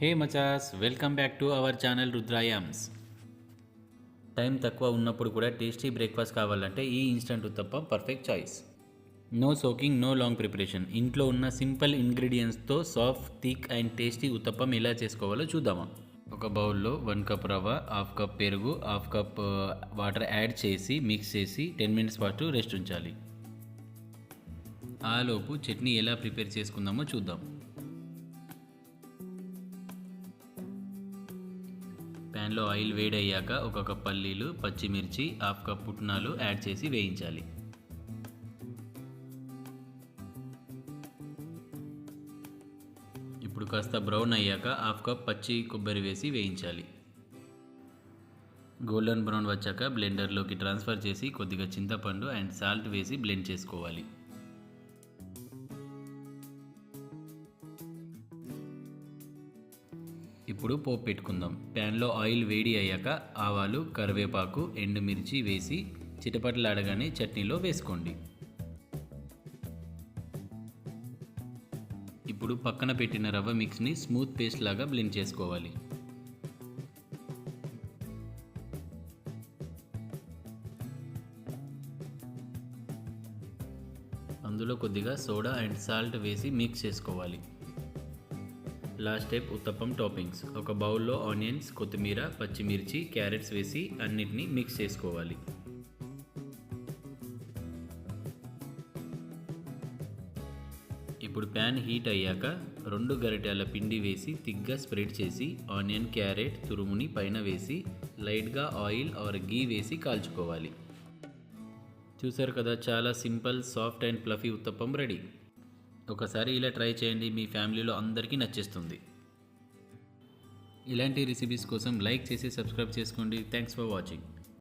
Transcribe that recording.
హే మచాస్, welcome back to our channel Rudrayums. Time తక్కువ ఉన్నప్పుడు కూడా టేస్టీ బ్రేక్ఫాస్ట్ కావాలంటే ఈ instant uttapam perfect choice. No soaking, no long preparation. ఇంట్లో ఉన్న సింపుల్ ఇంగ్రీడియంట్స్తో soft, thick and tasty uttapam ఎలా చేసుకోవాలో చూద్దామా. ఒక బౌల్లో 1 కప్ రవ్వ, హాఫ్ కప్ పెరుగు, హాఫ్ కప్ వాటర్ యాడ్ చేసి మిక్స్ చేసి 10 minutes పాటు రెస్ట్ ఉంచాలి. ఆలోపు చట్నీ ఎలా ప్రిపేర్ చేసుకుందామో చూద్దాం. ప్యాన్లో ఆయిల్ వేడి అయ్యాక 1 కప్ పల్లీలు, పచ్చిమిర్చి, హాఫ్ కప్ పుట్నాలు యాడ్ చేసి వేయించాలి. ఇప్పుడు కాస్త బ్రౌన్ అయ్యాక హాఫ్ కప్ పచ్చి కొబ్బరి వేసి వేయించాలి. గోల్డెన్ బ్రౌన్ వచ్చాక బ్లెండర్లోకి ట్రాన్స్ఫర్ చేసి కొద్దిగా చింతపండు అండ్ సాల్ట్ వేసి బ్లెండ్ చేసుకోవాలి. ఇప్పుడు పోపు పెట్టుకుందాం. ప్యాన్లో ఆయిల్ వేడి అయ్యాక ఆవాలు, కరివేపాకు, ఎండుమిర్చి వేసి చిటపటలాడగానే చట్నీలో వేసుకోండి. ఇప్పుడు పక్కన పెట్టిన రవ్వ మిక్స్ని స్మూత్ పేస్ట్ లాగా బ్లెండ్ చేసుకోవాలి. అందులో కొద్దిగా సోడా అండ్ సాల్ట్ వేసి మిక్స్ చేసుకోవాలి. Last step uttapam toppings. ఒక బౌల్లో ఆనియన్స్, కొత్తిమీర, పచ్చిమిర్చి, క్యారెట్స్ వేసి అన్నిటినీ మిక్స్ చేసుకోవాలి. ఇప్పుడు ప్యాన్ హీట్ అయ్యాక 2 గరిటెల పిండి వేసి థిక్గా స్ప్రెడ్ చేసి ఆనియన్, క్యారెట్ తురుముని పైన వేసి లైట్గా ఆయిల్ ఆర్ గీ వేసి కాల్చుకోవాలి. చూసారు కదా, చాలా simple, soft and fluffy uttapam ready. ఒకసారి ఇలా ట్రై చేయండి, మీ ఫ్యామిలీలో అందరికీ నచ్చేస్తుంది. ఇలాంటి రెసిపీస్ కోసం లైక్ చేసి సబ్స్క్రైబ్ చేసుకోండి. Thanks for watching.